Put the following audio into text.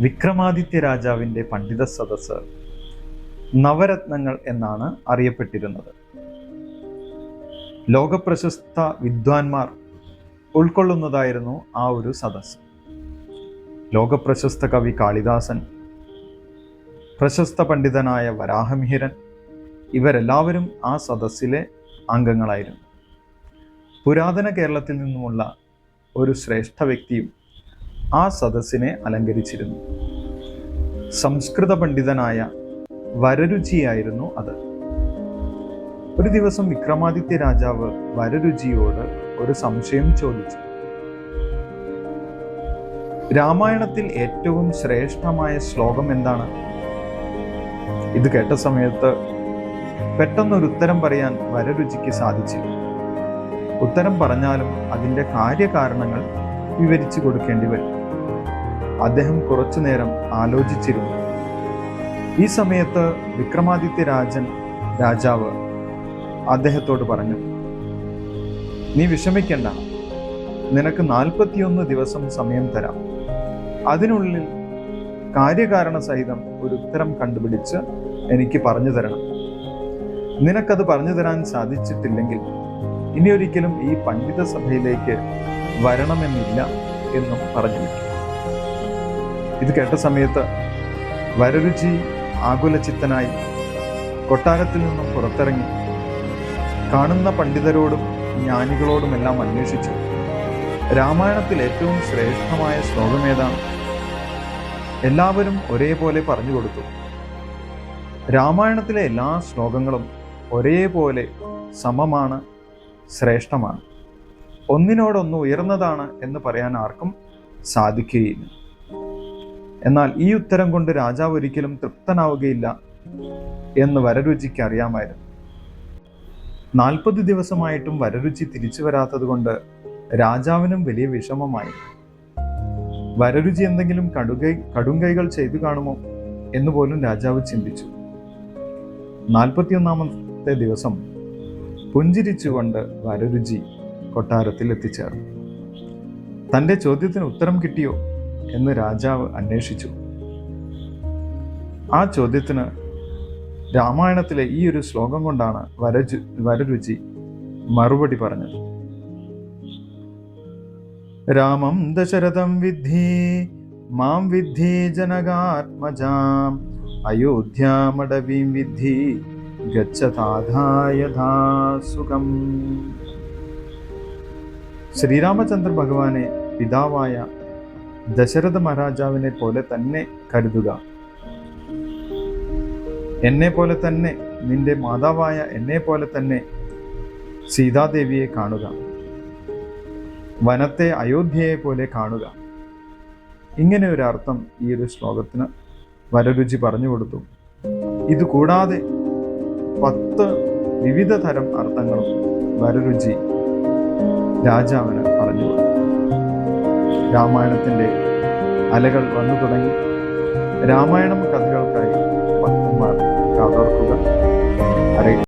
വിക്രമാദിത്യ രാജാവിൻ്റെ പണ്ഡിത സദസ്സ് നവരത്നങ്ങൾ എന്നാണ് അറിയപ്പെട്ടിരുന്നത്. ലോകപ്രശസ്ത വിദ്വാൻമാർ ഉൾക്കൊള്ളുന്നതായിരുന്നു ആ ഒരു സദസ്സ്. ലോകപ്രശസ്ത കവി കാളിദാസൻ, പ്രശസ്ത പണ്ഡിതനായ വരാഹമിഹിരൻ, ഇവരെല്ലാവരും ആ സദസ്സിലെ അംഗങ്ങളായിരുന്നു. പുരാതന കേരളത്തിൽ നിന്നുമുള്ള ഒരു ശ്രേഷ്ഠ വ്യക്തിയും ആ സദസ്സിനെ അലങ്കരിച്ചിരുന്നു. സംസ്കൃത പണ്ഡിതനായ വരരുചിയായിരുന്നു അത്. ഒരു ദിവസം വിക്രമാദിത്യ രാജാവ് വരരുചിയോട് ഒരു സംശയം ചോദിച്ചു. രാമായണത്തിൽ ഏറ്റവും ശ്രേഷ്ഠമായ ശ്ലോകം എന്താണ്? ഇത് കേട്ട സമയത്ത് പെട്ടെന്നൊരു ഉത്തരം പറയാൻ വരരുചിക്ക് സാധിച്ചില്ല. ഉത്തരം പറഞ്ഞാലും അതിൻ്റെ കാര്യകാരണങ്ങൾ വിവരിച്ചു കൊടുക്കേണ്ടി വരും. അദ്ദേഹം കുറച്ചു നേരം ആലോചിച്ചിരുന്നു. ഈ സമയത്ത് വിക്രമാദിത്യ രാജാവ് അദ്ദേഹത്തോട് പറഞ്ഞു, നീ വിഷമിക്കണ്ട, നിനക്ക് 41 ദിവസം സമയം തരാം. അതിനുള്ളിൽ കാര്യകാരണ സഹിതം ഒരു ഉത്തരം കണ്ടുപിടിച്ച് എനിക്ക് പറഞ്ഞു തരണം. നിനക്കത് പറഞ്ഞു തരാൻ സാധിച്ചിട്ടില്ലെങ്കിൽ ഇനിയൊരിക്കലും ഈ പണ്ഡിത സഭയിലേക്ക് വരണമെന്നില്ല എന്നും പറഞ്ഞു വയ്ക്കും. ഇത് കേട്ട സമയത്ത് വരരുചി ആകുലചിത്തനായി കൊട്ടാരത്തിൽ നിന്നും പുറത്തിറങ്ങി കാണുന്ന പണ്ഡിതരോടും ജ്ഞാനികളോടുമെല്ലാം അന്വേഷിച്ചു, രാമായണത്തിൽ ഏറ്റവും ശ്രേഷ്ഠമായ ശ്ലോകം ഏതാണ്? എല്ലാവരും ഒരേപോലെ പറഞ്ഞു കൊടുത്തു. രാമായണത്തിലെ എല്ലാ ശ്ലോകങ്ങളും ഒരേപോലെ സമമാണ്, ശ്രേഷ്ഠമാണ്. ഒന്നിനോടൊന്ന് ഉയർന്നതാണ് എന്ന് പറയാൻ ആർക്കും സാധിക്കുകയില്ല. എന്നാൽ ഈ ഉത്തരം കൊണ്ട് രാജാവ് ഒരിക്കലും തൃപ്തനാവുകയില്ല എന്ന് വരരുചിക്ക് അറിയാമായിരുന്നു. 40 ദിവസമായിട്ടും വരരുചി തിരിച്ചു വരാത്തത് കൊണ്ട് രാജാവിനും വലിയ വിഷമമായി. വരരുചി എന്തെങ്കിലും കടുങ്കൈകൾ ചെയ്തു കാണുമോ എന്ന് പോലും രാജാവ് ചിന്തിച്ചു. 41-ാമത്തെ ദിവസം പുഞ്ചിരിച്ചുകൊണ്ട് വരരുചി കൊട്ടാരത്തിൽ എത്തിച്ചേർന്നു. തൻ്റെ ചോദ്യത്തിന് ഉത്തരം കിട്ടിയോ എന്ന് രാജാവ് അന്വേഷിച്ചു. ആ ചോദ്യത്തിന് രാമായണത്തിലെ ഈ ഒരു ശ്ലോകം കൊണ്ടാണ് വരരുചി മറുപടി പറഞ്ഞത്. രാമം ദശരഥം വിദ്ധി മാം വിദ്ധി ജനകാത്മജാം അയോധ്യാമടവീം വിദ്ധി ഗച്ഛതാധായഥാ സുഖം. ശ്രീരാമചന്ദ്ര ഭഗവാനെ പിതാവായ ദശരഥ മഹാരാജാവിനെ പോലെ തന്നെ കരുതുക. എന്നെ പോലെ തന്നെ, നിന്റെ മാതാവായ എന്നെ പോലെ തന്നെ സീതാദേവിയെ കാണുക. വനത്തെ അയോധ്യയെ പോലെ കാണുക. ഇങ്ങനെ ഒരു അർത്ഥം ഈ ഒരു ശ്ലോകത്തിന് വരരുചി പറഞ്ഞു കൊടുത്തു. ഇത് കൂടാതെ 10 വിവിധ തരം അർത്ഥങ്ങളും വരരുചി രാജാവിന് പറഞ്ഞു കൊടുത്തു. രാമായണത്തിൻ്റെ അലകൾ വന്നു തുടങ്ങി. രാമായണം കഥകൾക്കായി ഭക്തന്മാർ കാതോർക്കുക.